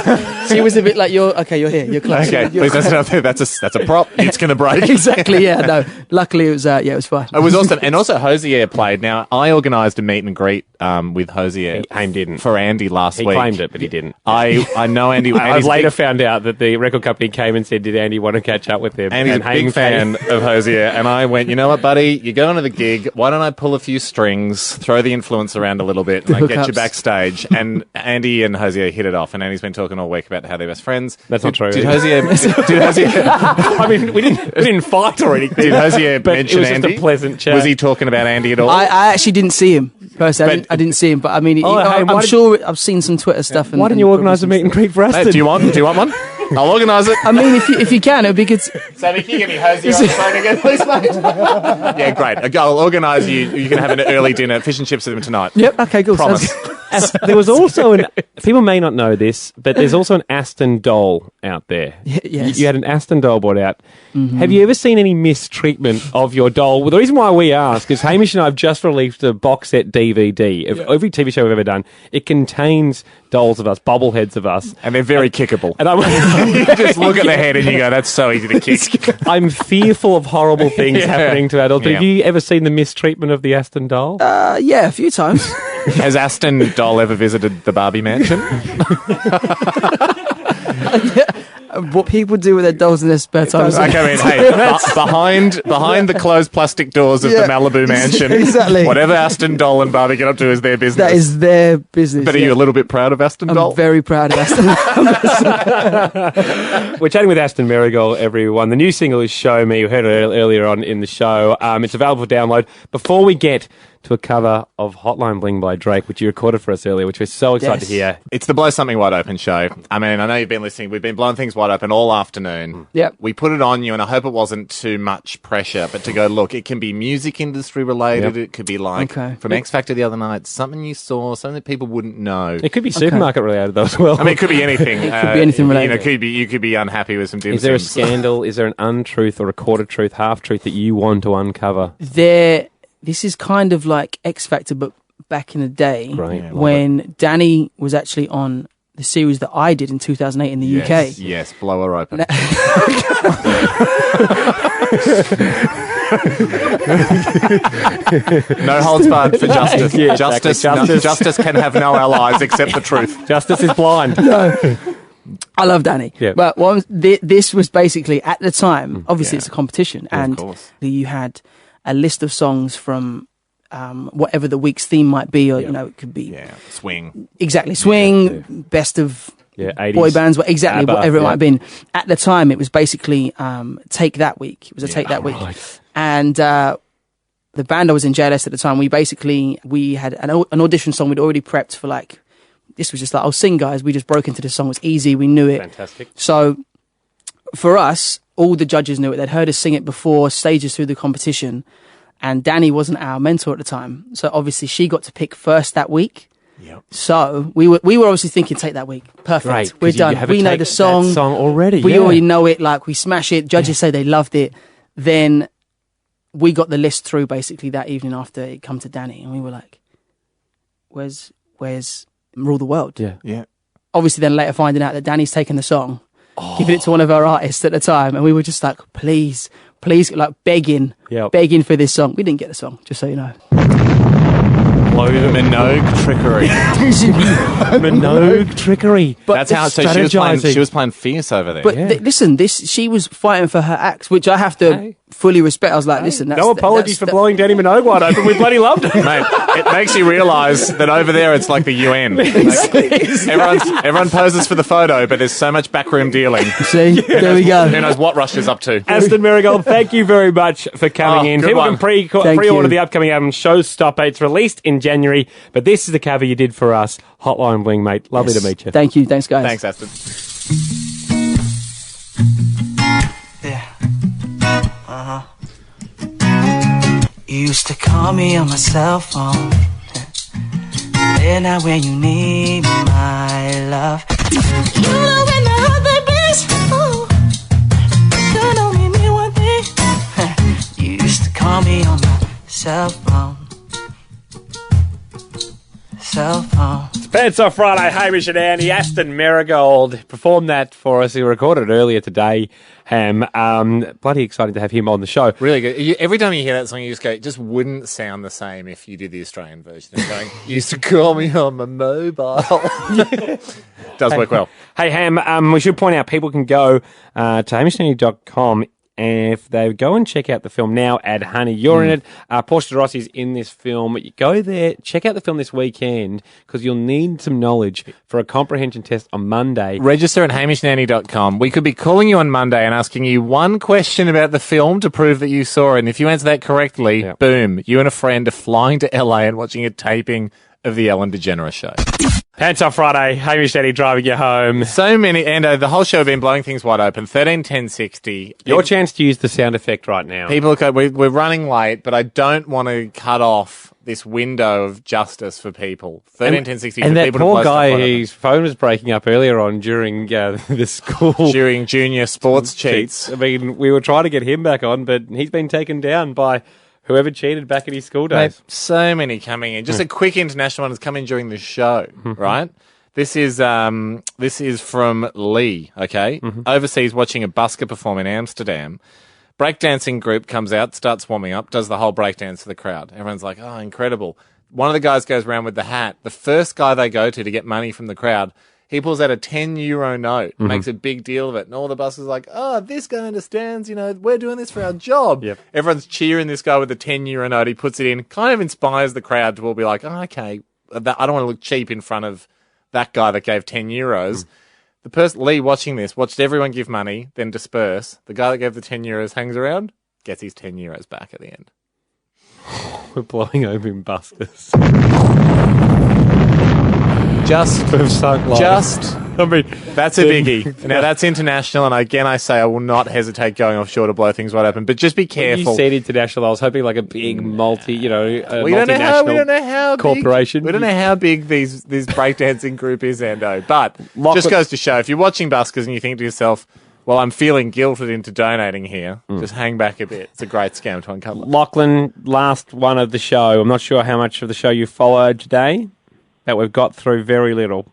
She was a bit like, you're here, you're close. Okay, please, that's a prop. It's going to break. Exactly, yeah. No, luckily it was it was fine. It was awesome. And also Hosier played. Now, I organised a meet and greet with Hosier. Haim didn't. For Andy last week. He claimed it, but he didn't. I know Andy. I later found out that the record company came and said, did Andy want to catch up with him? Andy's a big fan of Hosier. And I went, you know what, buddy? You're going to the gig. Why don't I pull a few strings, throw the influence around a little bit, and I get you backstage. And Andy and Hosier hit it off. And Andy's been talking all week about how they're best friends. That's not true. Did Hosier... I mean, we didn't fight or anything. Did Hosier mention Andy? It was just a pleasant chat. Was he talking about Andy at all? I actually didn't see him. Personally, I didn't see him, but I mean, I'm sure I've seen some Twitter stuff. Why didn't you organise a meet and greet for Aston? Mate, do you want one? I'll organise it. I mean, if you can, it'd be good. Sammy, can you get me Hosier on the phone again, please, mate? Yeah, great. I'll organise you. You can have an early dinner, fish and chips with him tonight. Yep. Okay. Cool. Promise. There was also people may not know this, but there's also an Aston doll out there. Yes. You had an Aston doll brought out. Have you ever seen any mistreatment of your doll? Well, the reason why we ask is Hamish and I have just released a box set DVD of every TV show we've ever done. It contains dolls of us, bobbleheads of us. And they're very kickable. And you just look at the head and you go, that's so easy to kick. I'm fearful of horrible things happening to adults. But have you ever seen the mistreatment of the Aston doll? Yeah, a few times. Has Aston doll ever visited the Barbie mansion? What people do with their dolls in their spare time. Okay, behind the closed plastic doors of the Malibu mansion, exactly. Whatever Aston doll and Barbie get up to is their business. That is their business. But are you a little bit proud of Aston doll? I'm very proud of Aston. We're chatting with Aston Merrygold, everyone. The new single is Show Me. We heard it earlier on in the show. It's available for download. Before we get to a cover of Hotline Bling by Drake, which you recorded for us earlier, which we're so excited to hear. It's the Blow Something Wide Open show. I mean, I know you've been listening. We've been blowing things wide open all afternoon. Yep. We put it on you, and I hope it wasn't too much pressure, but to go, look, it can be music industry related. It could be like, from X Factor the other night, something you saw, something that people wouldn't know. It could be supermarket related, though, as well. I mean, it could be anything. It could be anything related. You could be unhappy with some dim Is there a sims. scandal? Is there an untruth or a quarter truth, half truth that you want to uncover? This is kind of like X Factor, but back in the day when Danny was actually on the series that I did in 2008 in the UK. Yes, blow her open. No holds barred for justice. Yeah, justice can have no allies except the truth. Justice is blind. No. I love Danny. Yeah. But this was basically, at the time, obviously it's a competition, and you had a list of songs from whatever the week's theme might be, or it could be swing. Exactly, swing, best of 80s. boy bands, exactly, ABBA, whatever it might have been. At the time, it was basically Take That Week. It was a Take That Week, and the band I was in, JLS at the time, we had an audition song we'd already prepped for. Like, this was just like, I'll sing, guys. We just broke into this song. It was easy. We knew it. Fantastic. So for us, all the judges knew it. They'd heard us sing it before, stages through the competition. And Danny wasn't our mentor at the time. So obviously she got to pick first that week. Yep. So we were obviously thinking, Take That Week. Perfect. Great, we're done. We know the song. Already. We already know it. Like, we smash it. Judges say they loved it. Then we got the list through basically that evening after it come to Danny. And we were like, where's Rule the World? Yeah. Obviously then later finding out that Danny's taken the song, giving it to one of our artists at the time. And we were just like, please, like begging for this song. We didn't get the song, just so you know. Minogue trickery. Minogue trickery. But that's how. So she was playing fierce over there. But listen, she was fighting for her acts, which I have to fully respect. I was like, listen, no apologies for blowing Danny Minogue wide open. We bloody loved it, mate. It makes you realise that over there it's like the UN. Like, everyone poses for the photo, but there's so much backroom dealing. See, there we go. Who knows what Russia's up to? Aston Merrygold, thank you very much for coming in. People can pre-order the upcoming album Showstopper. It's released in January, but this is the cover you did for us. Hotline Bling, mate. Lovely to meet you. Thank you. Thanks, guys. Thanks, Aston. You used to call me on my cell phone. And now when you need my love, you know when the other best. You don't need me one thing. You used to call me on my cell phone. It's Pants Off Friday. Hamish and Andy. Aston Merrygold performed that for us. He recorded it earlier today. Ham. Bloody exciting to have him on the show. Really good. Every time you hear that song, you just go, it just wouldn't sound the same if you did the Australian version. Of going, you used to call me on my mobile. Does work well. Hey, Ham, we should point out people can go to hamishandy.com. And if they go and check out the film now, add Honey, you're in it. Portia de Rossi's in this film. You go there, check out the film this weekend, because you'll need some knowledge for a comprehension test on Monday. Register at hamishnanny.com. We could be calling you on Monday and asking you one question about the film to prove that you saw it. And if you answer that correctly, boom, you and a friend are flying to LA and watching a taping of The Ellen DeGeneres Show. Pants Off Friday, Hamish Eddie driving you home. So many, Ando, the whole show have been blowing things wide open. 13, 10, 60. Your chance to use the sound effect right now. People, we're running late, but I don't want to cut off this window of justice for people. 13, 10, 60 and for that people to poor blow stuff guy wide open. whose phone was breaking up earlier on during the school. During junior sports cheats. I mean, we were trying to get him back on, but he's been taken down by whoever cheated back in his school days. Mate, so many coming in. Just a quick international one has come in during the show, right? This is from Lee, okay? Overseas watching a busker perform in Amsterdam. Breakdancing group comes out, starts warming up, does the whole breakdance for the crowd. Everyone's like, oh, incredible. One of the guys goes around with the hat. The first guy they go to get money from the crowd, he pulls out a €10 note, makes a big deal of it. And all the buskers are like, oh, this guy understands, we're doing this for our job. Yep. Everyone's cheering this guy with the €10 note. He puts it in, kind of inspires the crowd to all be like, oh, okay, I don't want to look cheap in front of that guy that gave €10. The person, Lee, watching this, watched everyone give money, then disperse. The guy that gave the €10 hangs around, gets his €10 back at the end. We're blowing open buskers. Just, I mean, that's a biggie. Now, that's international, and again, I say I will not hesitate going offshore to blow things wide open, but just be careful. When you said international, I was hoping like a big multinational we don't know how corporation. We don't know how big this breakdancing group is, Ando, but just goes to show, if you're watching buskers and you think to yourself, well, I'm feeling guilted into donating here, just hang back a bit. It's a great scam to uncover. Lachlan, last one of the show. I'm not sure how much of the show you followed today, but we've got through very little.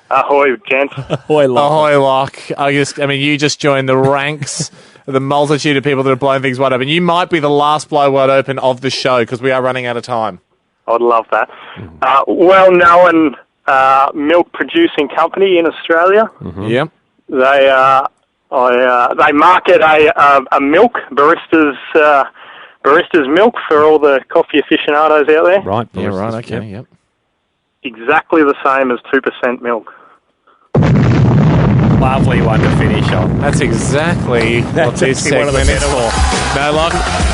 Ahoy, gents. Ahoy, Lachlan. Ahoy, Lock. You just joined the ranks of the multitude of people that are blowing things wide open. You might be the last blow wide open of the show because we are running out of time. I'd love that. Well-known milk producing company in Australia. Yep. They market a milk, barista's milk for all the coffee aficionados out there. Right. Yeah, right. Okay. Yep. Exactly the same as 2% milk. Lovely one to finish on. That's exactly what this segment is for. No, Lock,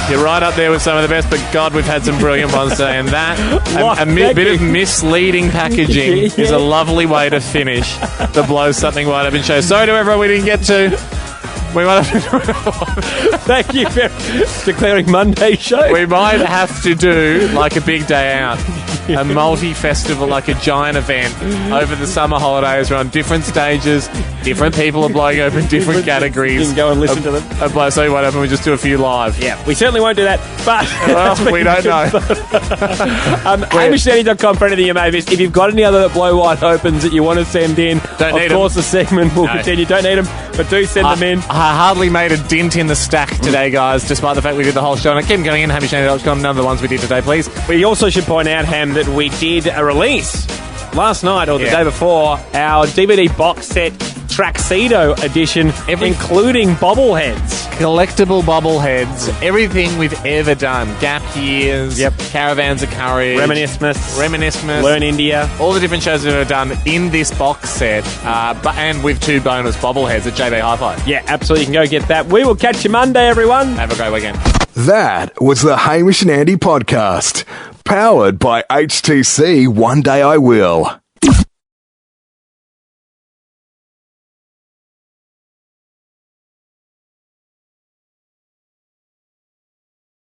you're right up there with some of the best, but God, we've had some brilliant ones today, and that, a bit of misleading packaging is a lovely way to finish the Blow Something Wide Open show. Sorry to everyone we didn't get to. We might have to Thank you for declaring Monday show. We might have to do like a big day out, a multi-festival, like a giant event over the summer holidays. We're on different stages, different people are blowing open different categories. You can go and listen to them. A Blow Something Wide Open, we just do a few live. Yeah, we certainly won't do that, but we don't know. HamishDanny.com for anything you may have missed. If you've got any other Blow Wide Opens that you want to send in, of course the segment will continue. Don't need them, but do send them in. I hardly made a dint in the stack today, guys, despite the fact we did the whole show. And I keep them going in, HamishDanny.com. None of the ones we did today, please. We also should point out, Ham, that we did a release last night or the day before, our DVD box set Tuxedo edition, including bobbleheads. Collectible bobbleheads. Everything we've ever done. Gap Years. Yep. Caravans of Courage. Reminiscence. Learn India. All the different shows we've ever done in this box set. And with 2 bonus bobbleheads at JB Hi-Fi. Yeah, absolutely. You can go get that. We will catch you Monday, everyone. Have a great weekend. That was the Hamish and Andy podcast. Powered by HTC One Day I Will.